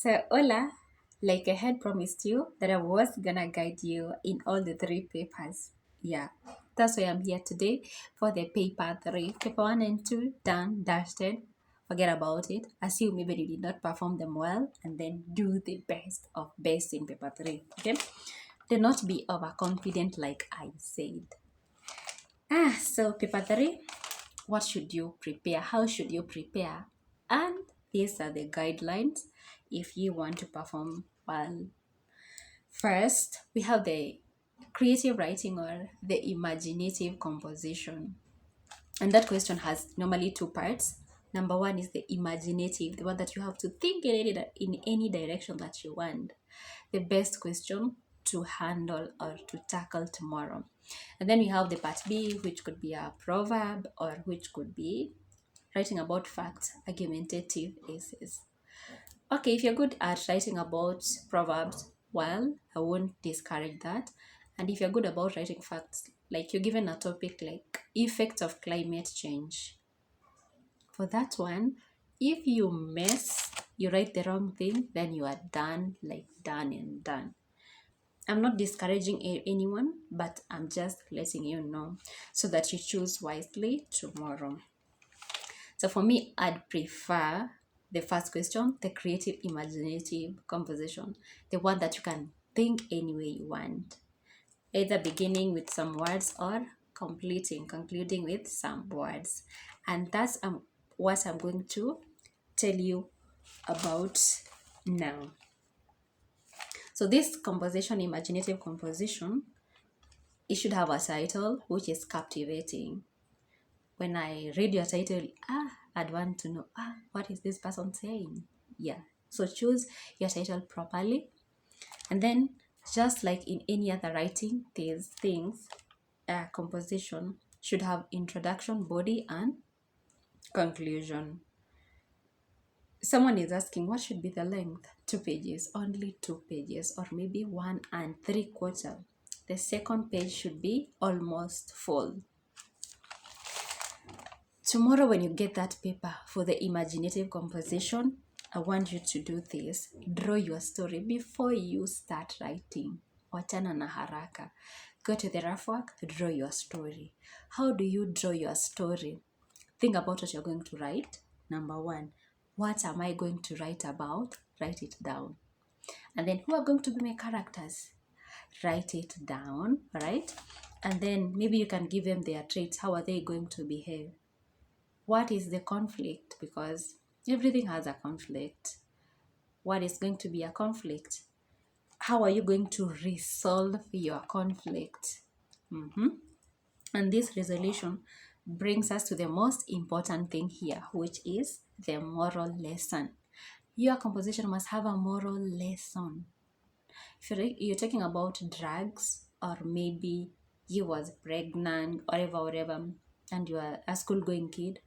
So, Ola, like I had promised you that I was gonna guide you in all the three papers. Yeah, that's why I'm here today for the paper three. Paper one and two, done, dusted. Forget about it. Assume maybe you did not perform them well, and then do the best of best in paper three. Okay? Do not be overconfident, like I said. So paper three, what should you prepare? How should you prepare? And these are the guidelines if you want to perform well. First, we have the creative writing or the imaginative composition. And that question has normally two parts. Number one is the imaginative, the one that you have to think in any direction that you want. The best question to handle or to tackle tomorrow. And then we have the part B, which could be a proverb or which could be writing about facts, argumentative essays. Okay, if you're good at writing about proverbs, well, I won't discourage that. And if you're good about writing facts, like you're given a topic like effects of climate change, for that one, if you miss, you write the wrong thing, then you are done, like done and done. I'm not discouraging anyone, but I'm just letting you know so that you choose wisely tomorrow. So for me, I'd prefer the first question, the creative imaginative composition, the one that you can think any way you want, either beginning with some words or concluding with some words. And that's what I'm going to tell you about now. So this composition, imaginative composition, it should have a title which is captivating. When I read your title, I'd want to know, what is this person saying? Yeah. So choose your title properly. And then, just like in any other writing, these things, composition should have introduction, body, and conclusion. Someone is asking, what should be the length? 2 pages, only 2 pages, or maybe 1 3/4. The second page should be almost full. Tomorrow, when you get that paper for the imaginative composition, I want you to do this. Draw your story before you start writing. Wachana na haraka. Go to the rough work, draw your story. How do you draw your story? Think about what you're going to write. Number one, what am I going to write about? Write it down. And then who are going to be my characters? Write it down, right? And then maybe you can give them their traits. How are they going to behave? What is the conflict? Because everything has a conflict. What is going to be a conflict? How are you going to resolve your conflict? And this resolution brings us to the most important thing here, which is the moral lesson. Your composition must have a moral lesson. If you're talking about drugs, or maybe you was pregnant, or whatever, and you are a school-going kid,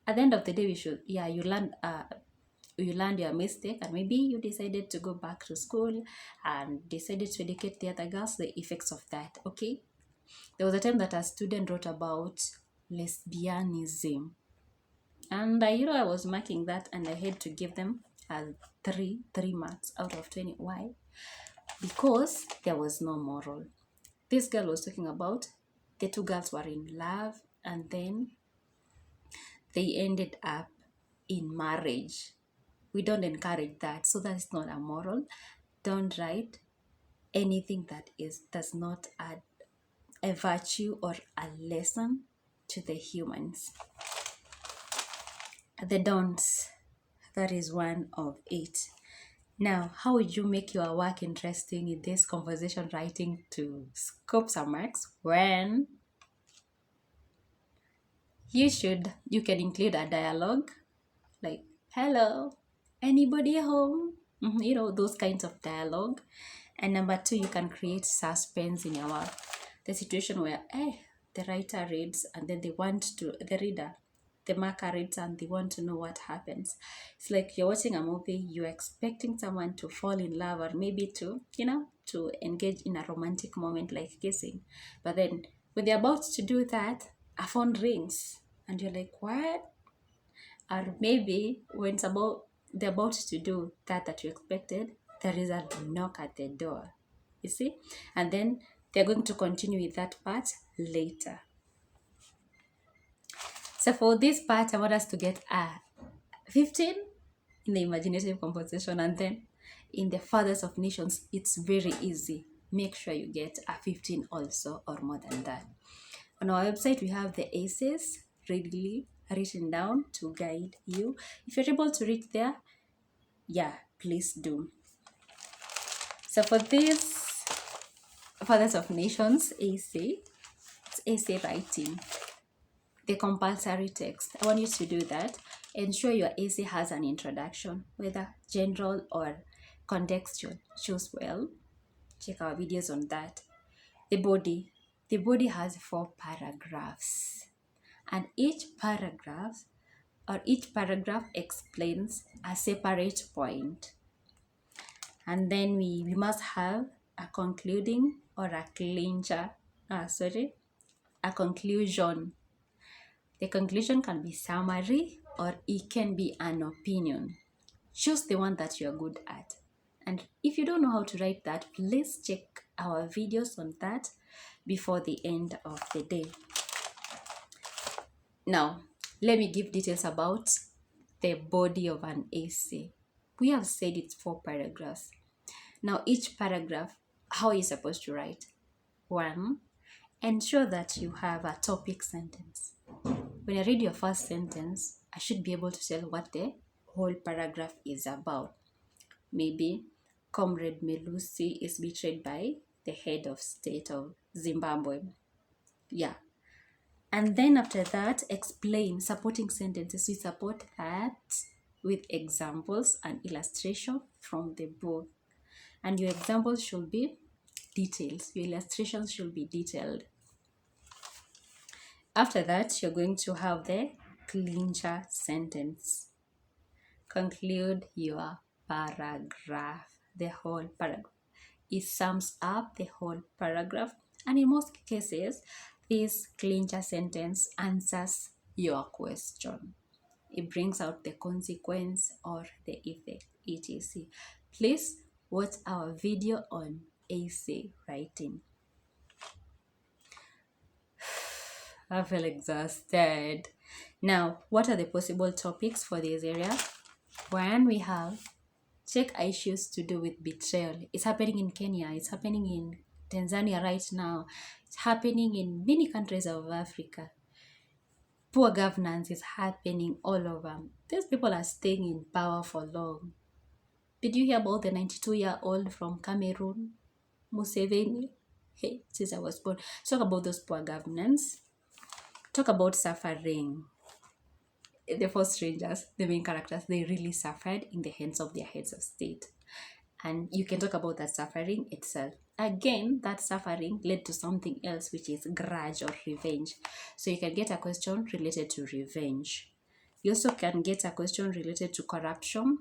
at the end of the day, you learned your mistake, and maybe you decided to go back to school and decided to educate the other girls the effects of that. Okay, there was a time that a student wrote about lesbianism, and I was marking that, and I had to give them three marks out of 20. Why? Because there was no moral. This girl was talking about the two girls were in love, and then they ended up in marriage. We don't encourage that, so that's not a moral. Don't write anything that does not add a virtue or a lesson to the humans. The don'ts, that is one of it. Now, how would you make your work interesting in this conversation writing to scope some marks? When you can include a dialogue like, hello, anybody home? Those kinds of dialogue. And number two, you can create suspense in your work. The situation where the writer reads, and then the marker reads, and they want to know what happens. It's like you're watching a movie, you're expecting someone to fall in love, or maybe to engage in a romantic moment like kissing. But then when they're about to do that, a phone rings, and you're like, what? Or maybe when it's about they're about to do that you expected, there is a knock at the door. You see? And then they're going to continue with that part later. So for this part, I want us to get a 15 in the imaginative composition, and then in the fathers of nations, it's very easy. Make sure you get a 15 also, or more than that. On our website, we have the essays readily written down to guide you. If you're able to read there, yeah, please do. So for this Fathers of Nations essay, it's essay writing, the compulsory text. I want you to do that. Ensure your essay has an introduction, whether general or contextual. Choose well. Check our videos on that. The body. The body has 4 paragraphs, and each paragraph explains a separate point. And then we must have a concluding or a clincher, a conclusion. The conclusion can be summary or it can be an opinion. Choose the one that you're good at. And if you don't know how to write that, please check our videos on that before the end of the day. Now, let me give details about the body of an essay. We have said it's 4 paragraphs. Now, each paragraph, how are you supposed to write? 1, ensure that you have a topic sentence. When I read your first sentence, I should be able to tell what the whole paragraph is about. Maybe, Comrade Melusi is betrayed by the head of state of Zimbabwe. Yeah. And then after that, explain supporting sentences. We support that with examples and illustration from the book. And your examples should be details. Your illustrations should be detailed. After that, you're going to have the clincher sentence. Conclude your paragraph, the whole paragraph. It sums up the whole paragraph, and in most cases, this clincher sentence answers your question. It brings out the consequence or the effect, etc. Please watch our video on essay writing. I feel exhausted. Now, what are the possible topics for this area? One, we have check issues to do with betrayal. It's happening in Kenya. It's happening in Tanzania right now. It's happening in many countries of Africa. Poor governance is happening all over. These people are staying in power for long. Did you hear about the 92-year-old from Cameroon, Museveni? Hey, since I was born. Talk about those poor governance. Talk about suffering. The 4 strangers, the main characters, they really suffered in the hands of their heads of state. And you can talk about that suffering itself. Again, that suffering led to something else, which is grudge or revenge. So you can get a question related to revenge. You also can get a question related to corruption,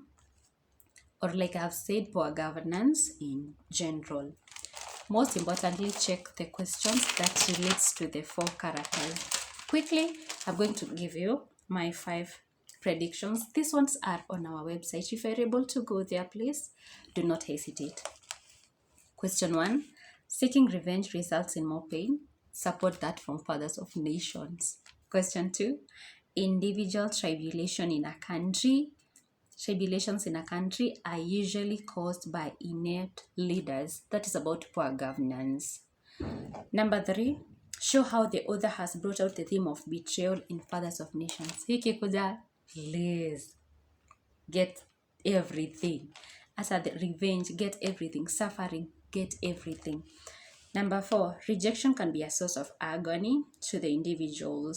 or like I've said, poor governance in general. Most importantly, check the questions that relates to the 4 characters. Quickly, I'm going to give you my 5 predictions. These ones are on our website. If you're able to go there, please do not hesitate. Question 1, seeking revenge results in more pain. Support that from Fathers of Nations. Question 2, individual tribulation in a country. Tribulations in a country are usually caused by inept leaders. That is about poor governance. Number 3, show how the author has brought out the theme of betrayal in Fathers of Nations. Hiki kuja, please get everything. As the revenge, get everything. Suffering, get everything. Number 4, rejection can be a source of agony to an individual.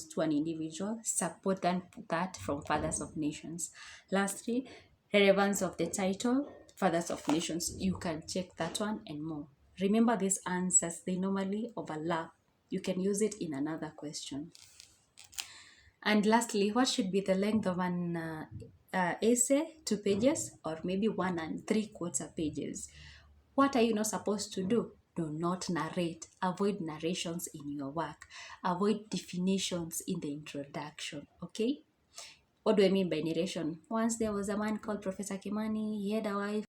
Support that from Fathers of Nations. Lastly, relevance of the title, Fathers of Nations. You can check that one and more. Remember, these answers, they normally overlap. You can use it in another question. And lastly, what should be the length of an essay? 2 pages or maybe 1 3/4 pages. What are you not supposed to do? Do not narrate. Avoid narrations in your work. Avoid definitions in the introduction, okay? What do I mean by narration? Once there was a man called Professor Kimani. He had a wife.